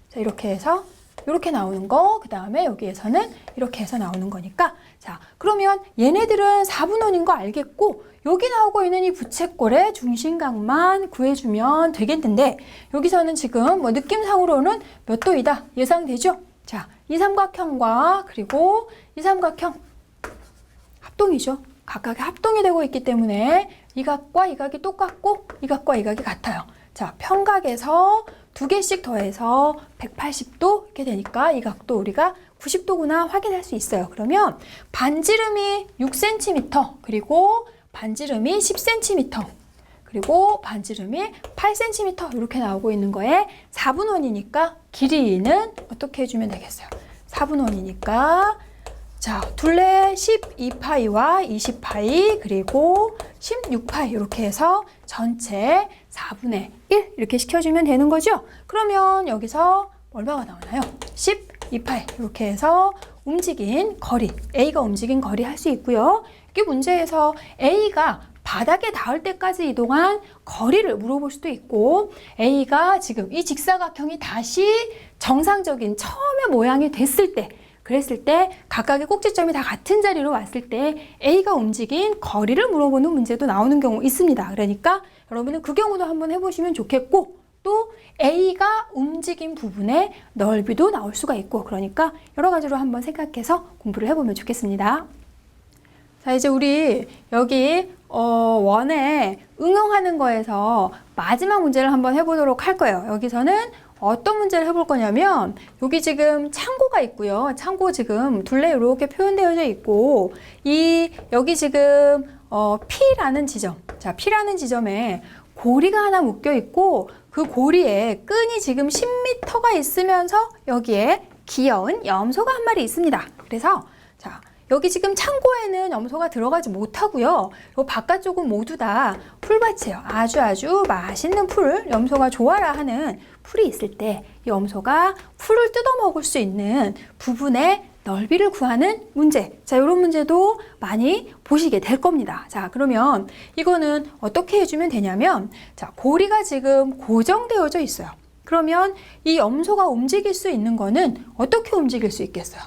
자, 이렇게 해서 이렇게 나오는 거, 그 다음에 여기에서는 이렇게 해서 나오는 거니까, 자, 그러면 얘네들은 4분원인 거 알겠고 여기 나오고 있는 이 부채꼴의 중심각만 구해주면 되겠는데, 여기서는 지금 뭐 느낌상으로는 몇 도이다 예상되죠? 자, 이 삼각형과 그리고 이 삼각형 합동이죠. 각각의 합동이 되고 있기 때문에 이 각과 이 각이 똑같고 이 각과 이 각이 같아요. 자, 평각에서 두 개씩 더해서 180도 이렇게 되니까 이 각도 우리가 90도구나 확인할 수 있어요. 그러면 반지름이 6cm, 그리고 반지름이 10cm, 그리고 반지름이 8cm 이렇게 나오고 있는 거에 4분원이니까 길이는 어떻게 해주면 되겠어요? 4분원이니까 자, 둘레 12파이와 20파이 그리고 16파이 이렇게 해서 전체 4분의 1 이렇게 시켜주면 되는 거죠? 그러면 여기서 얼마가 나오나요? 12파이 이렇게 해서 움직인 거리, A가 움직인 거리 할 수 있고요. 이게 문제에서 A가 바닥에 닿을 때까지 이동한 거리를 물어볼 수도 있고, A가 지금 이 직사각형이 다시 정상적인 처음의 모양이 됐을 때, 그랬을 때 각각의 꼭지점이 다 같은 자리로 왔을 때 A가 움직인 거리를 물어보는 문제도 나오는 경우 있습니다. 그러니까 여러분은 그 경우도 한번 해보시면 좋겠고, 또 A가 움직인 부분의 넓이도 나올 수가 있고, 그러니까 여러 가지로 한번 생각해서 공부를 해보면 좋겠습니다. 자, 이제 우리 여기 원에 응용하는 거에서 마지막 문제를 한번 해보도록 할 거예요. 여기서는 어떤 문제를 해볼 거냐면, 여기 지금 창고가 있고요. 창고 지금 둘레 이렇게 표현되어져 있고, 여기 지금 P라는 지점, 자, P라는 지점에 고리가 하나 묶여 있고, 그 고리에 끈이 지금 10m가 있으면서 여기에 귀여운 염소가 한 마리 있습니다. 그래서 자, 여기 지금 창고에는 염소가 들어가지 못하고요. 요 바깥쪽은 모두 다 풀밭이에요. 아주 맛있는 풀, 염소가 좋아라 하는 풀이 있을 때 이 염소가 풀을 뜯어먹을 수 있는 부분의 넓이를 구하는 문제. 자, 이런 문제도 많이 보시게 될 겁니다. 자, 그러면 이거는 어떻게 해주면 되냐면, 자, 고리가 지금 고정되어져 있어요. 그러면 이 염소가 움직일 수 있는 거는 어떻게 움직일 수 있겠어요?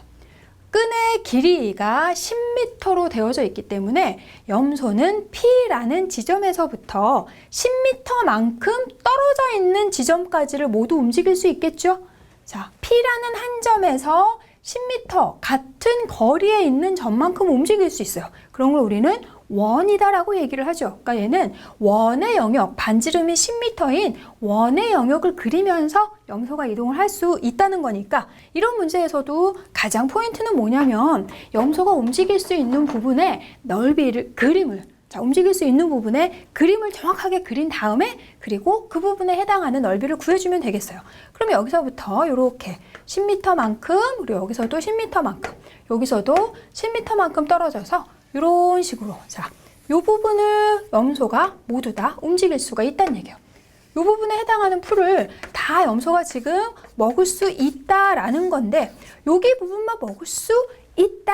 끈의 길이가 10m로 되어져 있기 때문에 염소는 P라는 지점에서부터 10m만큼 떨어져 있는 지점까지를 모두 움직일 수 있겠죠? 자, P라는 한 점에서 10m 같은 거리에 있는 점만큼 움직일 수 있어요. 그런 걸 우리는 원이다라고 얘기를 하죠. 그러니까 얘는 원의 영역, 반지름이 10m인 원의 영역을 그리면서 염소가 이동을 할 수 있다는 거니까, 이런 문제에서도 가장 포인트는 뭐냐면 염소가 움직일 수 있는 부분의 넓이를, 그림을, 자, 움직일 수 있는 부분에 그림을 정확하게 그린 다음에, 그리고 그 부분에 해당하는 넓이를 구해주면 되겠어요. 그러면 여기서부터 이렇게 10m만큼, 그리고 여기서도 10m만큼, 여기서도 10m만큼 떨어져서 이런 식으로, 자, 이 부분을 염소가 모두 다 움직일 수가 있다는 얘기예요. 이 부분에 해당하는 풀을 다 염소가 지금 먹을 수 있다라는 건데, 여기 부분만 먹을 수 있다,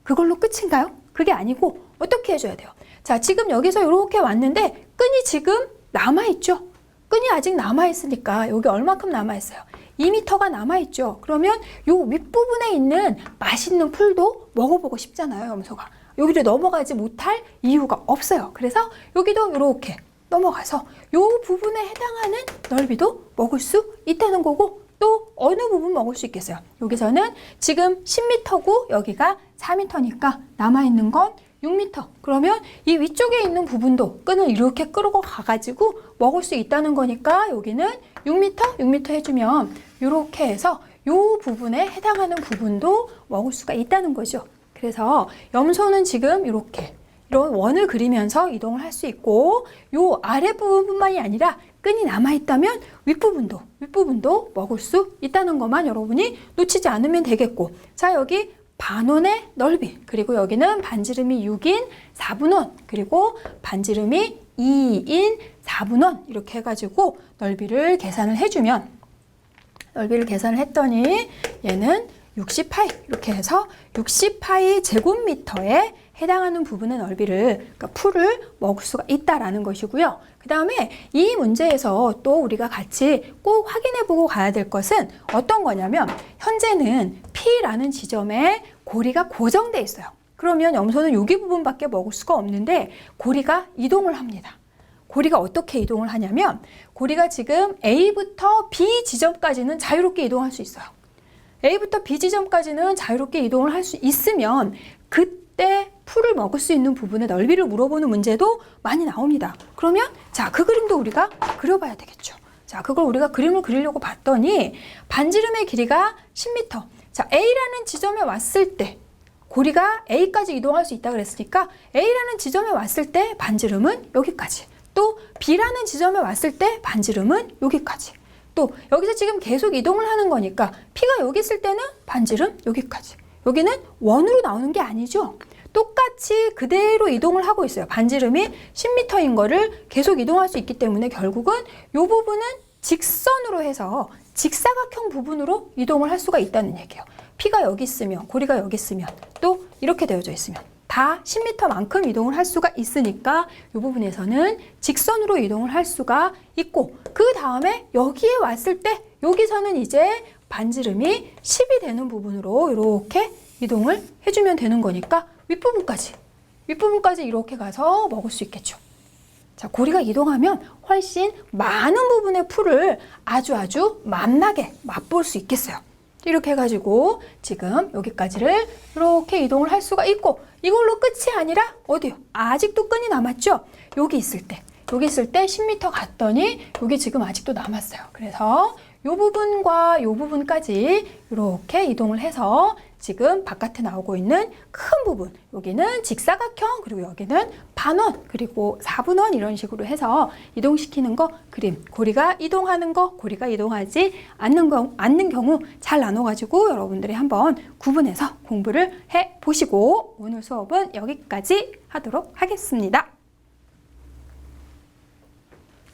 그걸로 끝인가요? 그게 아니고 어떻게 해줘야 돼요? 자, 지금 여기서 이렇게 왔는데 끈이 지금 남아있죠? 끈이 아직 남아있으니까 여기 얼마큼 남아있어요? 2m가 남아있죠? 그러면 요 윗부분에 있는 맛있는 풀도 먹어보고 싶잖아요, 염소가. 여기를 넘어가지 못할 이유가 없어요. 그래서 여기도 이렇게 넘어가서 요 부분에 해당하는 넓이도 먹을 수 있다는 거고, 또 어느 부분 먹을 수 있겠어요? 여기서는 지금 10m고 여기가 4m니까 남아있는 건 6m. 그러면 이 위쪽에 있는 부분도 끈을 이렇게 끌고 가가지고 먹을 수 있다는 거니까 여기는 6m 해주면 이렇게 해서 이 부분에 해당하는 부분도 먹을 수가 있다는 거죠. 그래서 염소는 지금 이렇게 이런 원을 그리면서 이동을 할 수 있고, 이 아랫부분뿐만이 아니라 끈이 남아있다면 윗부분도 먹을 수 있다는 것만 여러분이 놓치지 않으면 되겠고, 자, 여기 반원의 넓이, 그리고 여기는 반지름이 6인 4분원, 그리고 반지름이 2인 4분원 이렇게 해가지고 넓이를 계산을 해주면, 넓이를 계산을 했더니 얘는 60파이 이렇게 해서 60파이 제곱미터에 해당하는 부분의 넓이를, 그러니까 풀을 먹을 수가 있다라는 것이고요. 그 다음에 이 문제에서 또 우리가 같이 꼭 확인해 보고 가야 될 것은 어떤 거냐면, 현재는 P라는 지점에 고리가 고정돼 있어요. 그러면 염소는 여기 부분밖에 먹을 수가 없는데 고리가 이동을 합니다. 고리가 어떻게 이동을 하냐면, 고리가 지금 A부터 B 지점까지는 자유롭게 이동할 수 있어요. A부터 B 지점까지는 자유롭게 이동을 할 수 있으면 그때 풀을 먹을 수 있는 부분의 넓이를 물어보는 문제도 많이 나옵니다. 그러면 자, 그 그림도 우리가 그려봐야 되겠죠. 자, 그걸 우리가 그림을 그리려고 봤더니 반지름의 길이가 10m. 자, A라는 지점에 왔을 때 고리가 A까지 이동할 수 있다고 그랬으니까 A라는 지점에 왔을 때 반지름은 여기까지. 또 B라는 지점에 왔을 때 반지름은 여기까지. 또 여기서 지금 계속 이동을 하는 거니까 P가 여기 있을 때는 반지름 여기까지. 여기는 원으로 나오는 게 아니죠. 똑같이 그대로 이동을 하고 있어요. 반지름이 10m인 거를 계속 이동할 수 있기 때문에 결국은 이 부분은 직선으로 해서 직사각형 부분으로 이동을 할 수가 있다는 얘기예요. P가 여기 있으면, 고리가 여기 있으면, 또 이렇게 되어져 있으면 다 10m만큼 이동을 할 수가 있으니까 이 부분에서는 직선으로 이동을 할 수가 있고, 그 다음에 여기에 왔을 때 여기서는 이제 반지름이 10이 되는 부분으로 이렇게 이동을 해주면 되는 거니까 윗부분까지 이렇게 가서 먹을 수 있겠죠. 자, 고리가 이동하면 훨씬 많은 부분의 풀을 아주 만나게 맛볼 수 있겠어요. 이렇게 해가지고 지금 여기까지를 이렇게 이동을 할 수가 있고, 이걸로 끝이 아니라 어디요? 아직도 끈이 남았죠? 여기 있을 때 10m 갔더니 여기 지금 아직도 남았어요. 그래서 이 부분과 이 부분까지 이렇게 이동을 해서 지금 바깥에 나오고 있는 큰 부분, 여기는 직사각형, 그리고 여기는 반원, 그리고 4분원 이런 식으로 해서 이동시키는 거 그림, 고리가 이동하는 거, 고리가 이동하지 않는 경우 잘 나눠가지고 여러분들이 한번 구분해서 공부를 해보시고 오늘 수업은 여기까지 하도록 하겠습니다.